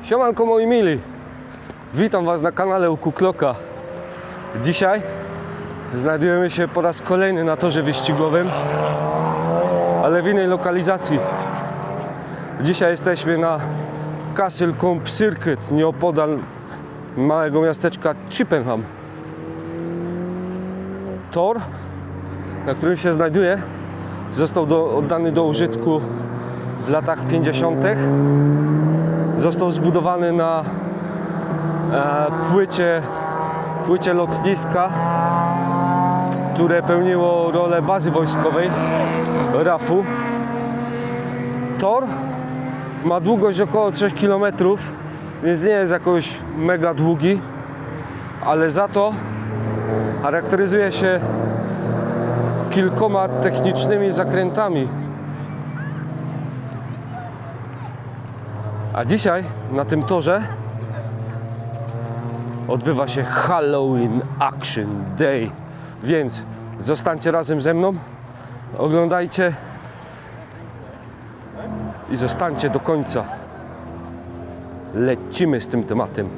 Siemanko moi mili, witam Was na kanale u Kukloka. Dzisiaj znajdujemy się po raz kolejny na torze wyścigowym, ale w innej lokalizacji. Dzisiaj jesteśmy na Castle Combe Circuit, nieopodal małego miasteczka Chippenham. Tor, na którym się znajduje, został oddany do użytku w latach 50. Został zbudowany na płycie lotniska, które pełniło rolę bazy wojskowej RAF-u. Tor ma długość około 3 km, więc nie jest jakoś mega długi, ale za to charakteryzuje się kilkoma technicznymi zakrętami. A dzisiaj na tym torze odbywa się Halloween Action Day, więc zostańcie razem ze mną, oglądajcie i zostańcie do końca. Lecimy z tym tematem.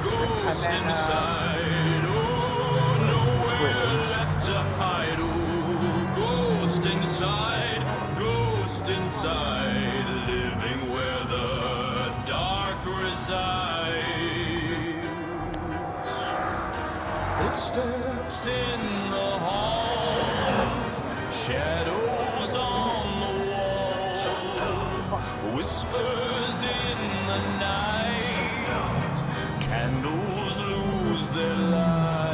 Ghost inside, oh, nowhere left to hide, oh, ghost inside, living where the dark resides. Footsteps in the hall, shadows on the wall, whispers in the night. Candles lose their light.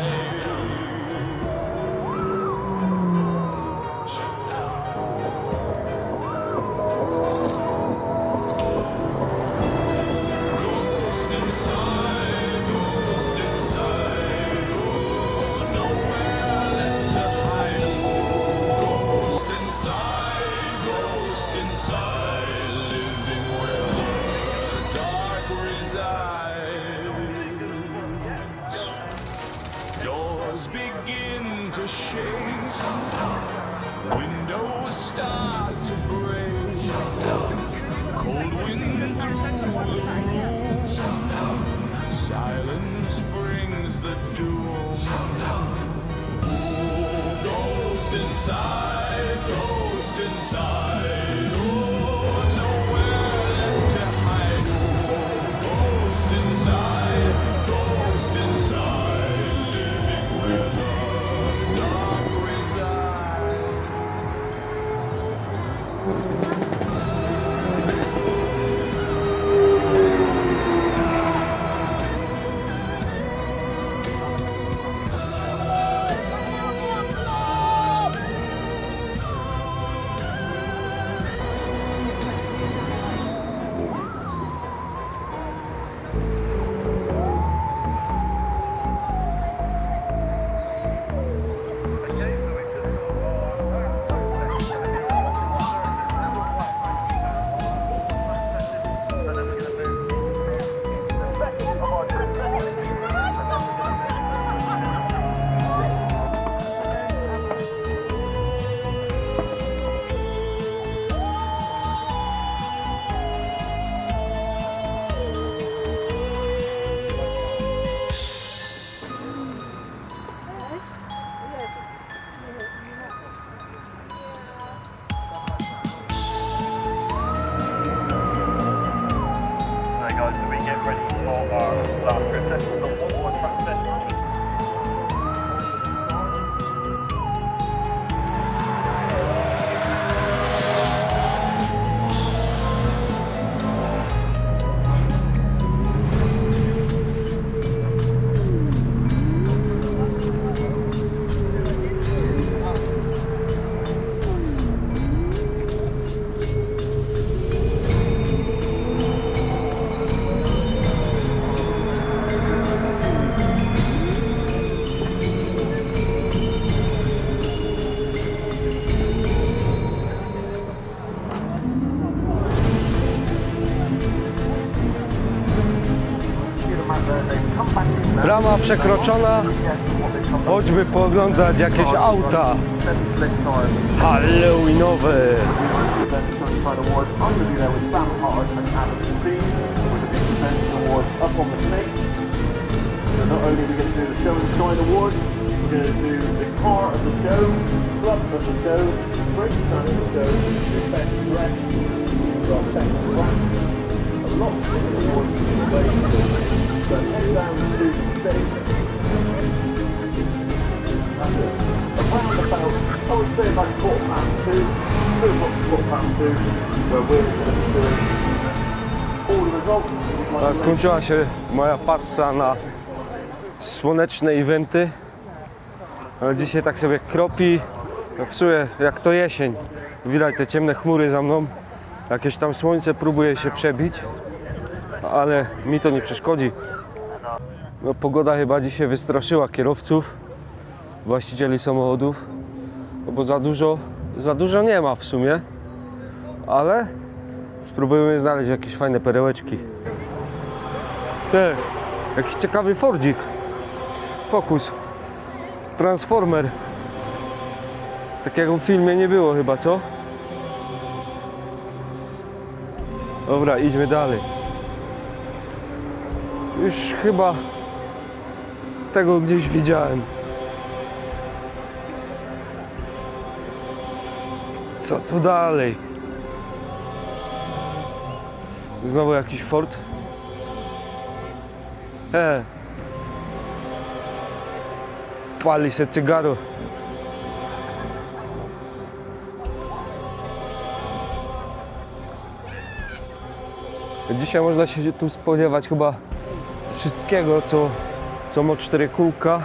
Ghost inside, oh, nowhere left to hide. Ghost inside, living where the dark resides. Doors begin to shake, windows start to break, cold wind through the room, silence brings the doom. Oh, ghost inside, oh, nowhere left to hide. Oh, ghost inside, living where the dark resides. Right guys, so we get ready for our last group session, the one track session. Brama przekroczona. Chodźmy pooglądać jakieś auta halloweenowe. Not only are we going to do the Show and Shine Award, we're going to do the car of the show, club of the show, great son of the show, the best dress, got best brand, a lot of different awards to be away. So head down to the stage. Around about, I would say about 2:15, 2:15, where we're going to be doing all the results. A skończyła się moja passa na słoneczne eventy, ale dzisiaj tak sobie kropi. No w sumie jak to jesień, widać te ciemne chmury za mną, jakieś tam słońce próbuje się przebić, ale mi to nie przeszkodzi. No, pogoda chyba dzisiaj wystraszyła kierowców, właścicieli samochodów, no bo za dużo nie ma w sumie, ale spróbujemy znaleźć jakieś fajne perełeczki. Jakiś ciekawy Fordzik. Focus. Transformer. Takiego w filmie nie było chyba, co? Dobra, idźmy dalej. Już chyba tego gdzieś widziałem. Co tu dalej? Znowu jakiś Ford. Pali se cygaro. Dzisiaj można się tu spodziewać chyba wszystkiego, co ma 4 kółka.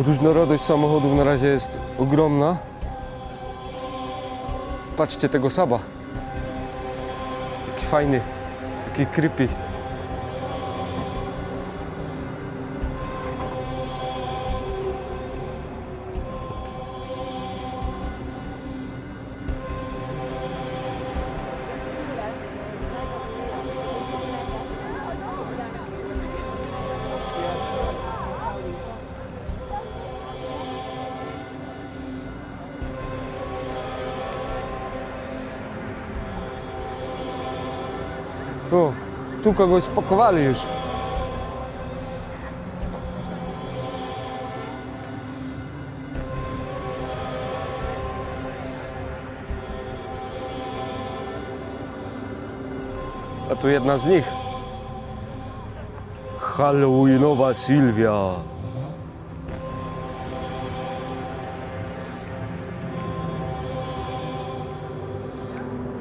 Różnorodność samochodów na razie jest ogromna. Patrzcie tego Saba. Taki fajny, taki creepy. O, tu kogoś spakowali już. A tu jedna z nich. Halloweenowa Sylwia.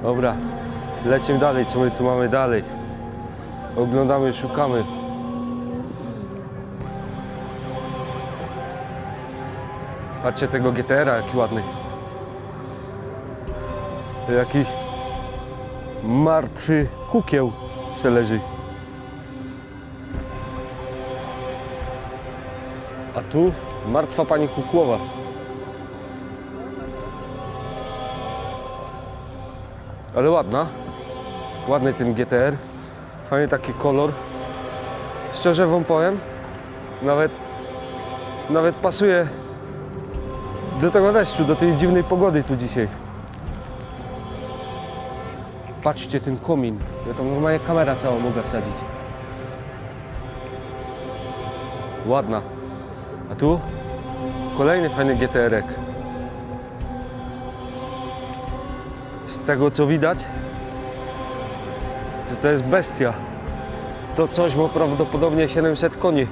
Dobra. Lecimy dalej, co my tu mamy dalej? Oglądamy, szukamy. Patrzcie tego GTR-a, jaki ładny. Jakiś martwy kukieł se leży. A tu martwa pani kukłowa. Ale ładna. Ładny ten GTR. Fajny taki kolor. Szczerze wam powiem, nawet pasuje do tego deszczu, do tej dziwnej pogody tu dzisiaj. Patrzcie ten komin. Ja tam normalnie kamera cała mogę wsadzić. Ładna. A tu kolejny fajny GTR-ek. Z tego co widać, to jest bestia. To coś ma prawdopodobnie 700 koni.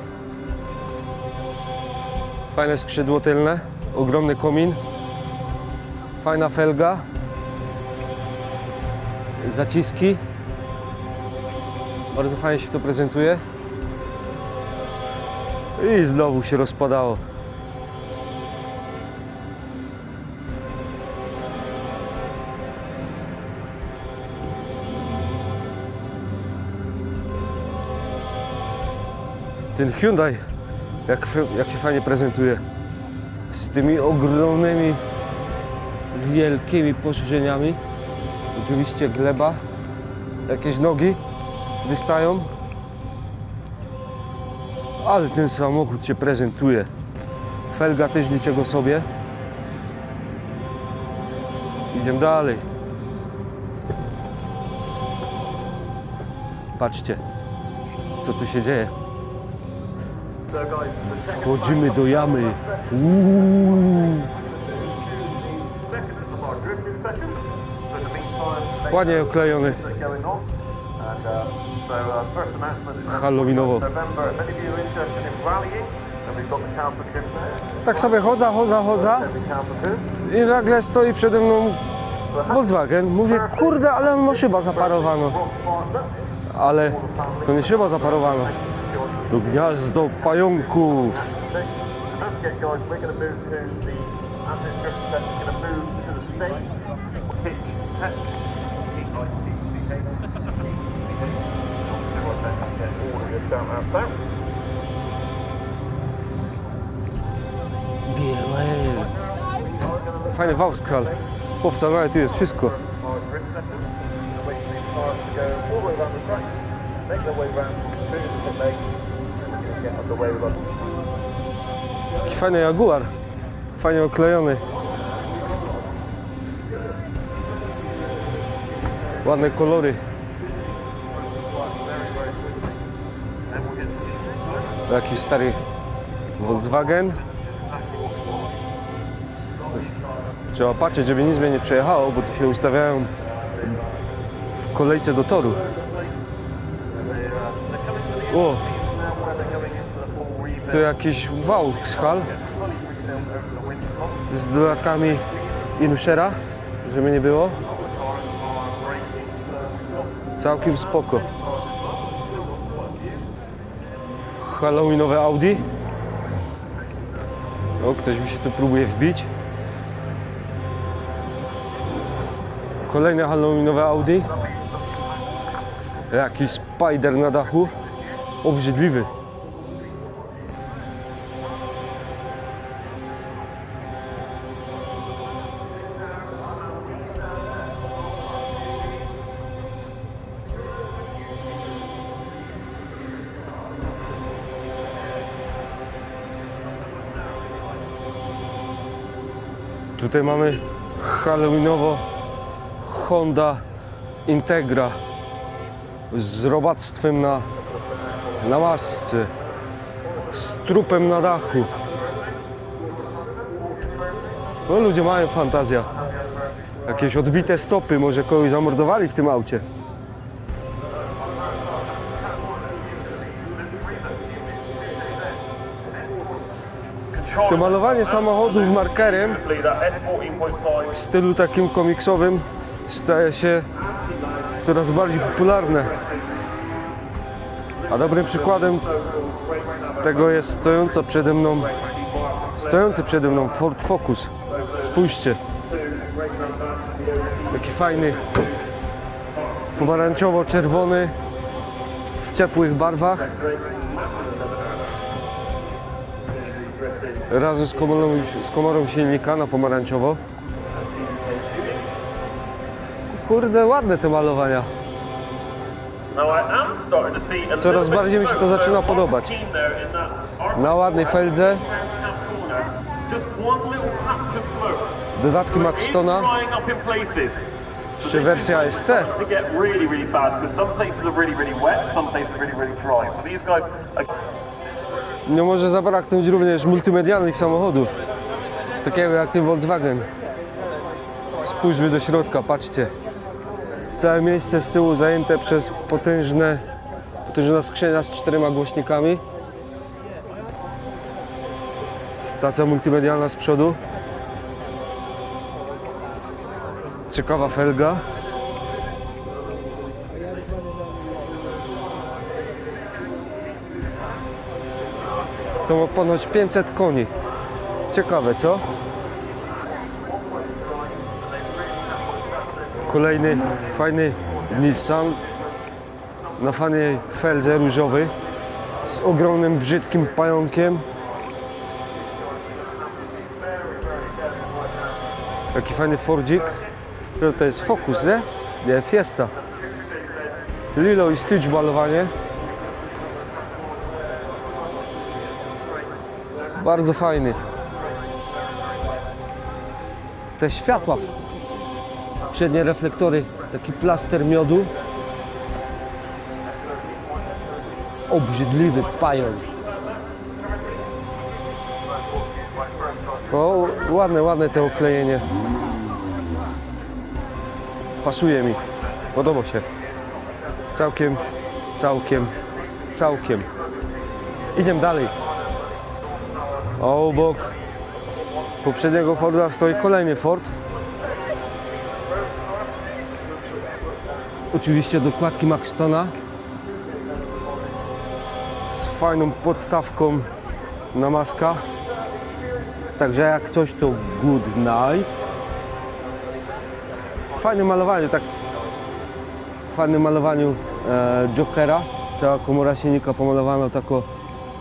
Fajne skrzydło tylne, ogromny komin, fajna felga, zaciski. Bardzo fajnie się to prezentuje. I znowu się rozpadało. Ten Hyundai, jak się fajnie prezentuje. Z tymi ogromnymi, wielkimi poszerzeniami. Oczywiście gleba, jakieś nogi wystają. Ale ten samochód się prezentuje. Felga też niczego sobie. Idziemy dalej. Patrzcie, co tu się dzieje. So guys, the second Wchodzimy do jamy. seconds of our drifting session. So in the meantime, Ładnie oklejony. things are going on. And first announcement is Halloweenowo. November. Many of you are interested in rallying, and we've got the camper kit there. Tak sobie chodzę. The camper kit. I nagle stoi przede mną Volkswagen. Mówię, kurde, ale on ma szyba zaparowaną. Rock partner. Ale to nie szyba zaparowana. To gniazdo pająków. Don't forget, guys, we're going to move to the Asset Drift Session. We're going to move to the States. Fajny Vauxhall. Powstane tu jest wszystko. Taki fajny Jaguar. Fajnie oklejony. Ładne kolory. Jakiś stary Volkswagen. Trzeba patrzeć, żeby nic mnie nie przejechało, bo tu się ustawiają w kolejce do toru. O! To jakiś Vauxhall z dodatkami Inshera, żeby nie było. Całkiem spoko. Halloweenowe Audi. O, ktoś mi się tu próbuje wbić. Kolejne halloweenowe Audi. Jakiś Spider na dachu. Obrzydliwy. Tutaj mamy halloweenowo Honda Integra z robactwem na masce, z trupem na dachu. No, ludzie mają fantazję. Jakieś odbite stopy, może kogoś zamordowali w tym aucie. To malowanie samochodów markerem w stylu takim komiksowym staje się coraz bardziej popularne. A dobrym przykładem tego jest stojący przede mną Ford Focus. Spójrzcie. Jaki fajny, pomarańczowo-czerwony, w ciepłych barwach. Razem z komorą silnika na pomarańczowo. Kurde, ładne te malowania. Coraz bardziej mi się to zaczyna podobać. Na ładnej feldze. Dodatki Maxtona. Jeszcze wersja ST. Nie może zabraknąć również multimedialnych samochodów. Takiego jak ten Volkswagen. Spójrzmy do środka, patrzcie. Całe miejsce z tyłu zajęte przez potężna skrzynia z 4 głośnikami. Stacja multimedialna z przodu. Ciekawa felga. To ma ponoć 500 koni. Ciekawe, co? Kolejny fajny Nissan na fajnej feldze różowy z ogromnym, brzydkim pająkiem. Jaki fajny Fordzik. To jest Focus, nie? Nie, Fiesta. Lilo i Stitch malowanie. Bardzo fajny. Te światła, przednie reflektory, taki plaster miodu. Obrzydliwy pająk. O, ładne to oklejenie. Pasuje mi. Podoba się. Całkiem. Idziemy dalej. A obok poprzedniego Forda stoi kolejny Ford. Oczywiście dokładki Maxtona z fajną podstawką na maska. Także jak coś to Good Night. Fajne malowanie, tak w fajnym malowaniu Jokera. Cała komora silnika pomalowana tako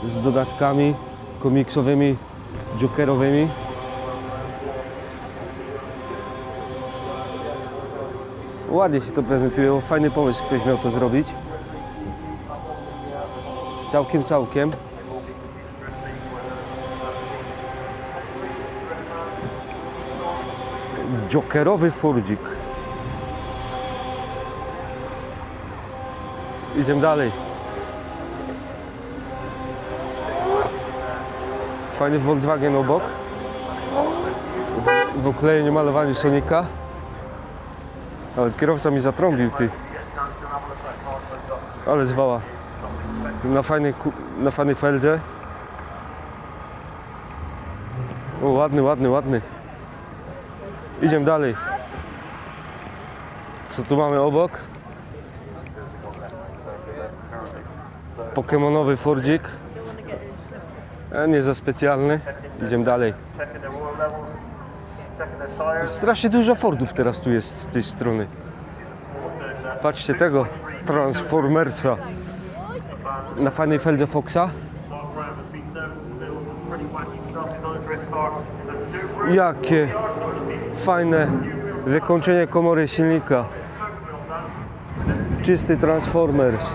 z dodatkami komiksowymi, jokerowymi. Ładnie się to prezentuje, fajny pomysł ktoś miał to zrobić. Całkiem. Jokerowy Fordzik. Idziemy dalej. Fajny Volkswagen obok. W oklejeniu malowaniu Sonika. Nawet kierowca mi zatrąbił, ty. Ale zwała. Na fajnej feldze. O, ładny. Idziemy dalej. Co tu mamy obok? Pokemonowy Fordzik. Nie za specjalny. Idziemy dalej. Strasznie dużo Fordów teraz tu jest z tej strony. Patrzcie tego Transformersa. Na fajnej feldze Foxa. Jakie fajne wykończenie komory silnika. Czysty Transformers.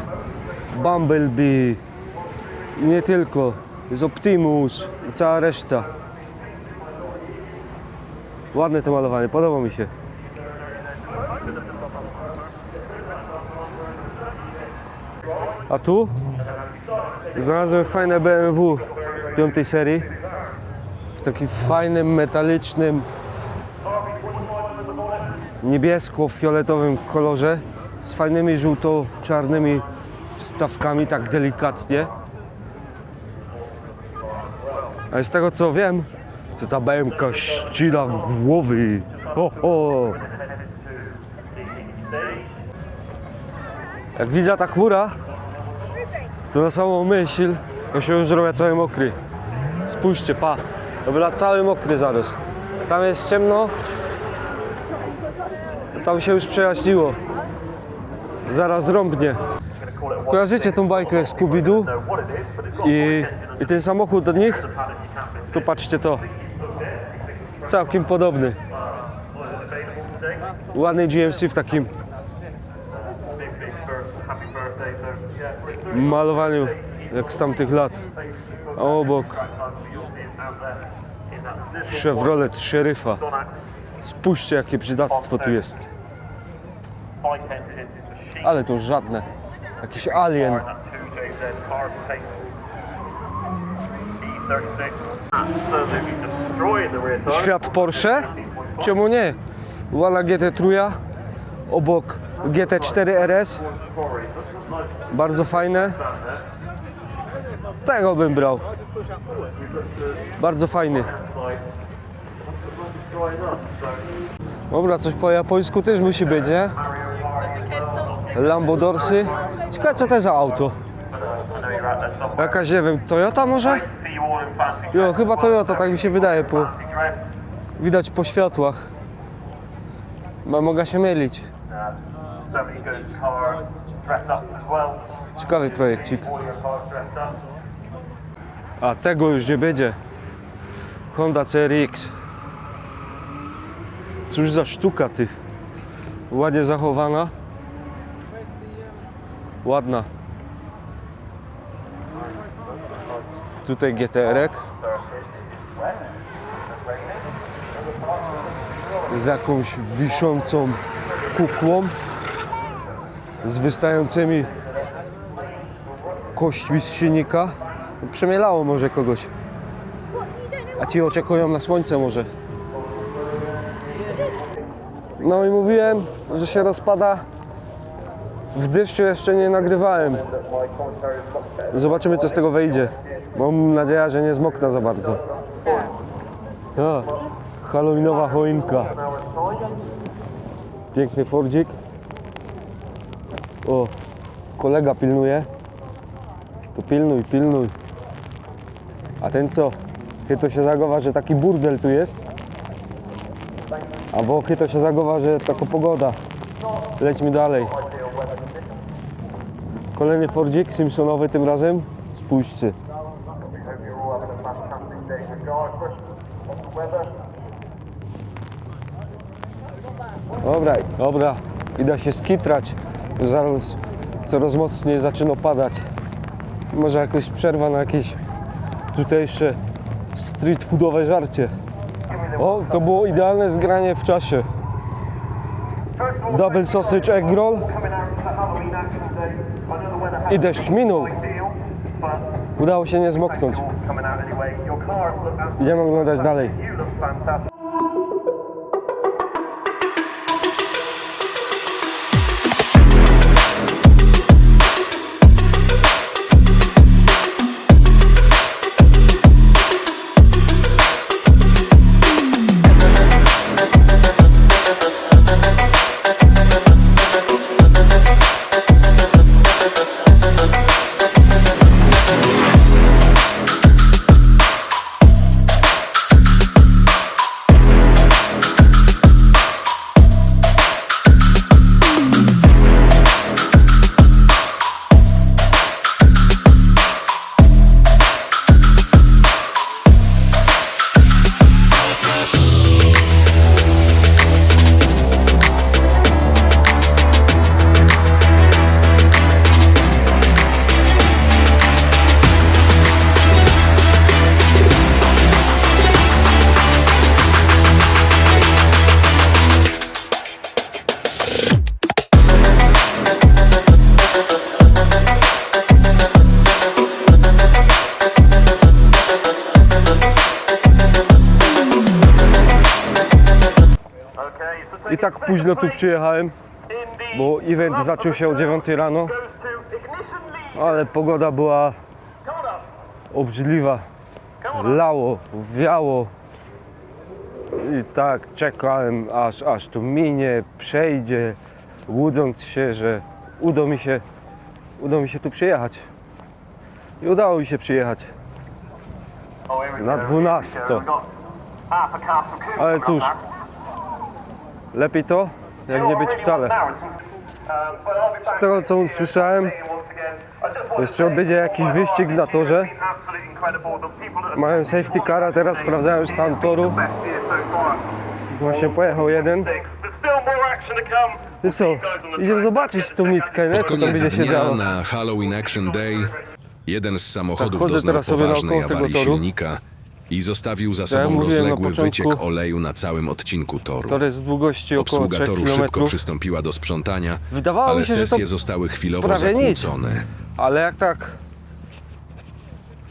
Bumblebee. I nie tylko. Jest Optimus i cała reszta. Ładne to malowanie, podoba mi się. A tu znalazłem fajne BMW 5 serii w takim fajnym, metalicznym, niebiesko-fioletowym kolorze z fajnymi żółto-czarnymi wstawkami, tak delikatnie. A z tego co wiem, to ta BMK ścina głowy. Ho. Jak widzę ta chmura, to na samą myśl ja się już robię cały mokry. Spójrzcie, pa. Dobra, cały mokry zaraz. Tam jest ciemno. Tam się już przejaśniło. Zaraz rąbnie. Kojarzycie tą bajkę Scooby-Doo? I ten samochód od nich? Tu patrzcie to. Całkiem podobny. Ładny GMC w takim malowaniu jak z tamtych lat. A obok Chevrolet Sheriffa. Spójrzcie jakie brzydactwo tu jest. Ale to żadne. Jakiś alien. Świat Porsche? Czemu nie? Ładna GT3 obok GT4 RS. Bardzo fajne. Tego bym brał. Bardzo fajny. Dobra, coś po japońsku też musi być, nie? Lambo Dorsy. Ciekawe co to za auto? Jakaś, nie wiem, Toyota może? Jo, chyba Toyota, tak mi się wydaje, widać po światłach. Mogę się mylić. Ciekawy projekcik. A tego już nie będzie. Honda CR-X. Cóż za sztuka tych. Ładnie zachowana. Ładna. Tutaj GTR-ek. z jakąś wiszącą kukłą, z wystającymi kośćmi z silnika. Przemielało może kogoś. A ci oczekują na słońce może. No i mówiłem, że się rozpada. W deszczu jeszcze nie nagrywałem. Zobaczymy, co z tego wyjdzie. Mam nadzieję, że nie zmoknę za bardzo. A, halloweenowa choinka. Piękny Fordzik. O, kolega pilnuje. To pilnuj, pilnuj. A ten co? Chyto się zagowa, że taki burdel tu jest. Albo chyto się zagowa, że taka pogoda. Lećmy dalej. Kolejny Fordzik, Simpsonowy tym razem. Spójrzcie. Dobra, dobra. Idę się skitrać. Zaraz coraz mocniej zaczyna padać. Może jakaś przerwa na jakieś tutejsze street foodowe żarcie. O, to było idealne zgranie w czasie. Double sausage egg roll. I deszcz minął. Udało się nie zmoknąć. Idziemy oglądać dalej. I tak późno tu przyjechałem, bo event zaczął się o 9 rano, ale pogoda była obrzydliwa. Lało, wiało i tak czekałem, aż to minie, przejdzie, łudząc się, że uda mi się tu przyjechać. I udało mi się przyjechać na 12. Ale cóż, lepiej to, jak nie być wcale. Z tego, co usłyszałem, jeszcze będzie jakiś wyścig na torze. Mają safety cara, teraz sprawdzają stan toru. Właśnie pojechał jeden. I co? Idziemy zobaczyć tą nitkę, nie? Pod Co tam koniec będzie się dnia działo. na Halloween Action Day jeden z samochodów Tak, chodzę doznał teraz sobie poważnej naokoło tego awarii toru. silnika i zostawił za jak sobą mówiłem na rozległy początku, wyciek oleju na całym odcinku toru. Tor jest długości około Obsługa 3 toru szybko km. przystąpiła do sprzątania, Wydawało ale mi się, że to sesje zostały chwilowo prawie nic. zakłócone. Ale jak tak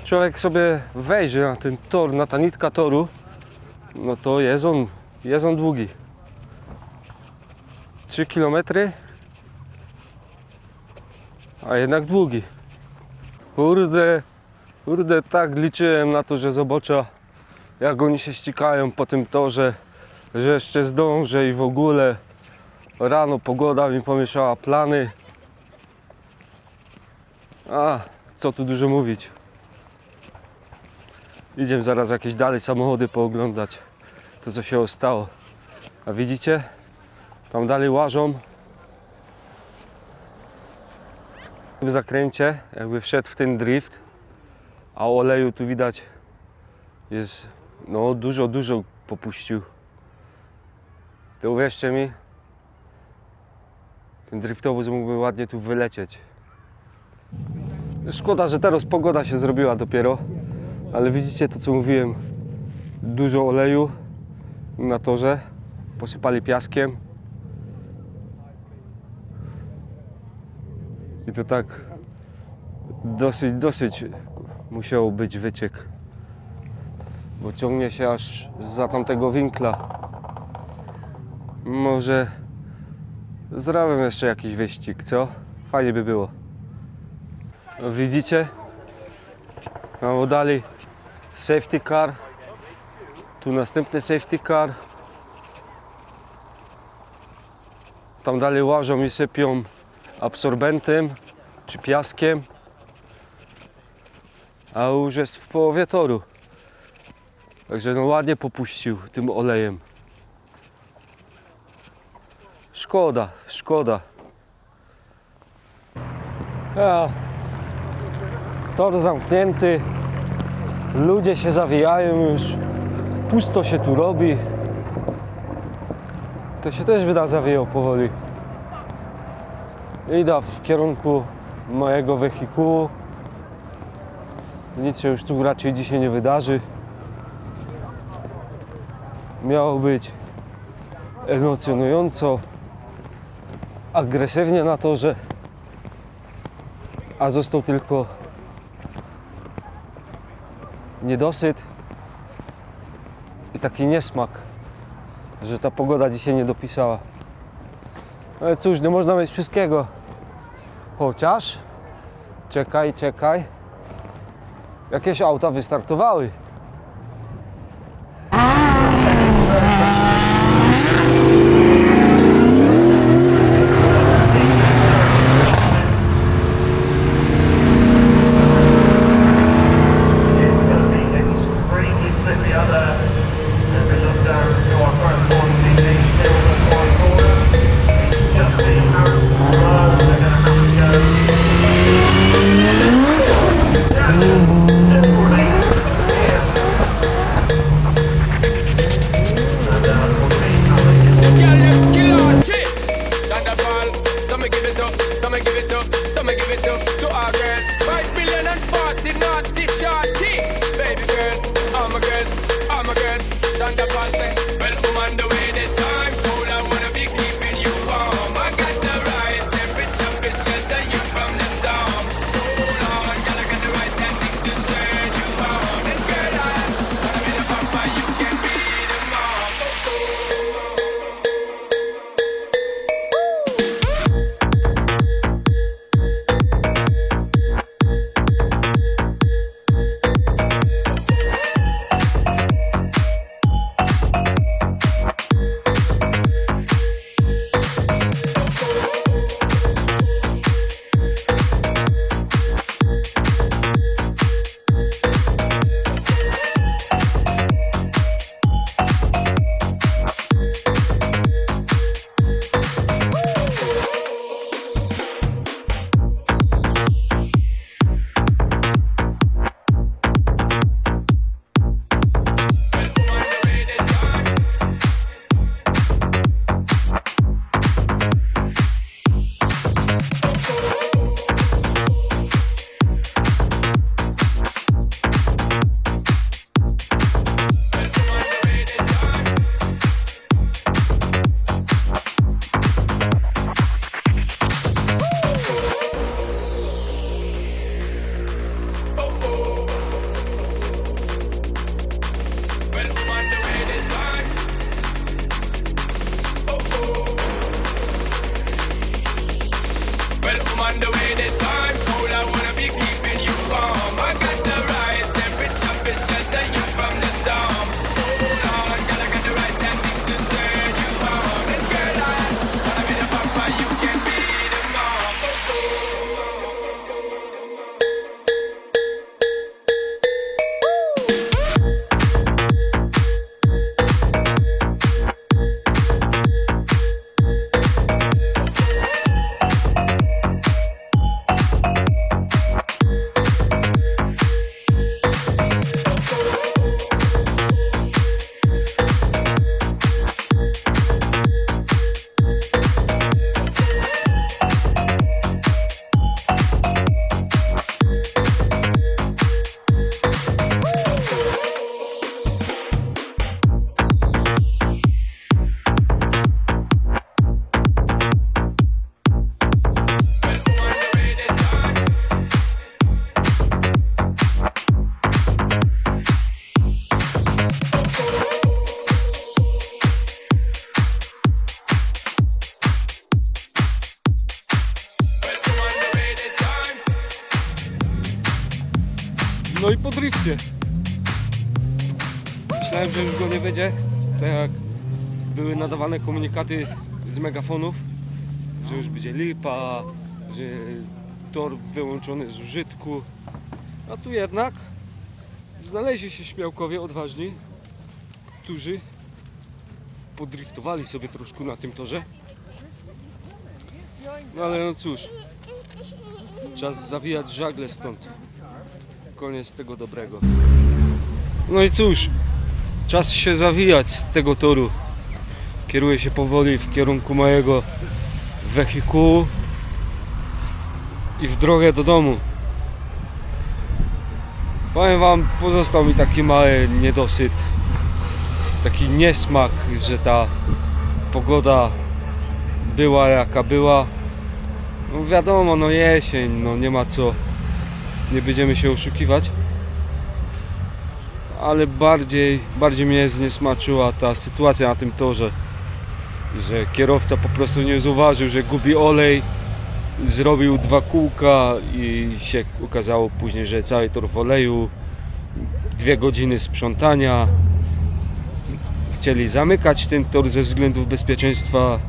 człowiek sobie wejrzy na ten tor, na ta nitka toru, no to jest on długi. 3 km, a jednak długi. Kurde, tak liczyłem na to, że zobaczę, jak oni się ścigają po tym torze, że jeszcze zdążę i w ogóle rano pogoda mi pomieszała plany. A, co tu dużo mówić. Idziemy zaraz jakieś dalej samochody pooglądać. To, co się stało. A widzicie? Tam dalej łażą. W zakręcie jakby wszedł w ten drift. A oleju tu widać jest, no dużo popuścił. To uwierzcie mi, ten driftowóz mógłby ładnie tu wylecieć. Szkoda, że teraz pogoda się zrobiła dopiero, ale widzicie to, co mówiłem. Dużo oleju na torze, posypali piaskiem i to tak dosyć musiał być wyciek, bo ciągnie się aż za tamtego winkla. Może zrobię jeszcze jakiś wyścig, co? Fajnie by było. Widzicie? Mamy dalej safety car. Tu następny safety car. Tam dalej łażą i sypią absorbentem czy piaskiem. A już jest w połowie toru. Także no ładnie popuścił tym olejem. Szkoda. Tor zamknięty. Ludzie się zawijają już. Pusto się tu robi. To się też wyda zawijał powoli. Idę w kierunku mojego wehikułu. Nic się już tu raczej dzisiaj nie wydarzy. Miało być emocjonująco, agresywnie na torze, a został tylko niedosyt i taki niesmak, że ta pogoda dzisiaj nie dopisała. Ale cóż, nie można mieć wszystkiego. Chociaż, czekaj, jakieś auta wystartowały. No i po drifcie. Myślałem, że już go nie będzie, tak jak były nadawane komunikaty z megafonów, że już będzie lipa, że tor wyłączony z użytku. A tu jednak znaleźli się śmiałkowie odważni, którzy podriftowali sobie troszkę na tym torze. No ale no cóż, czas zawijać żagle stąd. Koniec tego dobrego. No i cóż, czas się zawijać z tego toru. Kieruję się powoli w kierunku mojego wehikułu i w drogę do domu. Powiem wam, pozostał mi taki mały niedosyt, taki niesmak, że ta pogoda była jaka była. No wiadomo, no jesień, no nie ma co, nie będziemy się oszukiwać. Ale bardziej mnie zniesmaczyła ta sytuacja na tym torze, że kierowca po prostu nie zauważył, że gubi olej, zrobił 2 kółka i się okazało później, że cały tor w oleju, 2 godziny sprzątania. Chcieli zamykać ten tor ze względów bezpieczeństwa.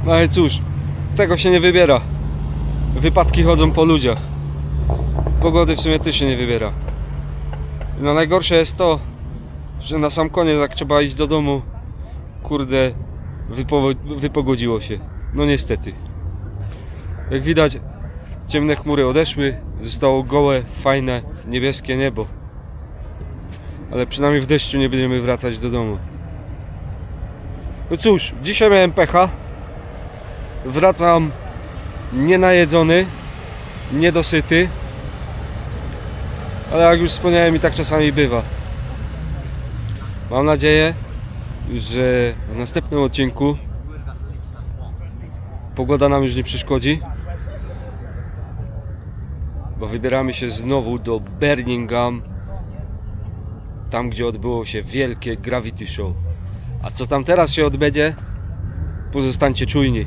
No ale cóż, tego się nie wybiera. Wypadki chodzą po ludziach. Pogody w sumie też się nie wybiera. No najgorsze jest to, że na sam koniec, jak trzeba iść do domu, kurde, wypogodziło się. No niestety. Jak widać, ciemne chmury odeszły, zostało gołe, fajne, niebieskie niebo. Ale przynajmniej w deszczu nie będziemy wracać do domu. No cóż, dzisiaj miałem pecha. Wracam nienajedzony, niedosyty. Ale jak już wspomniałem, i tak czasami bywa. Mam nadzieję, że w następnym odcinku pogoda nam już nie przeszkodzi, bo wybieramy się znowu do Birmingham, tam gdzie odbyło się wielkie Gravity Show. A co tam teraz się odbędzie, pozostańcie czujni.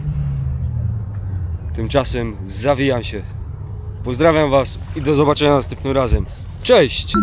Tymczasem zawijam się. Pozdrawiam was i do zobaczenia następnym razem. Cześć!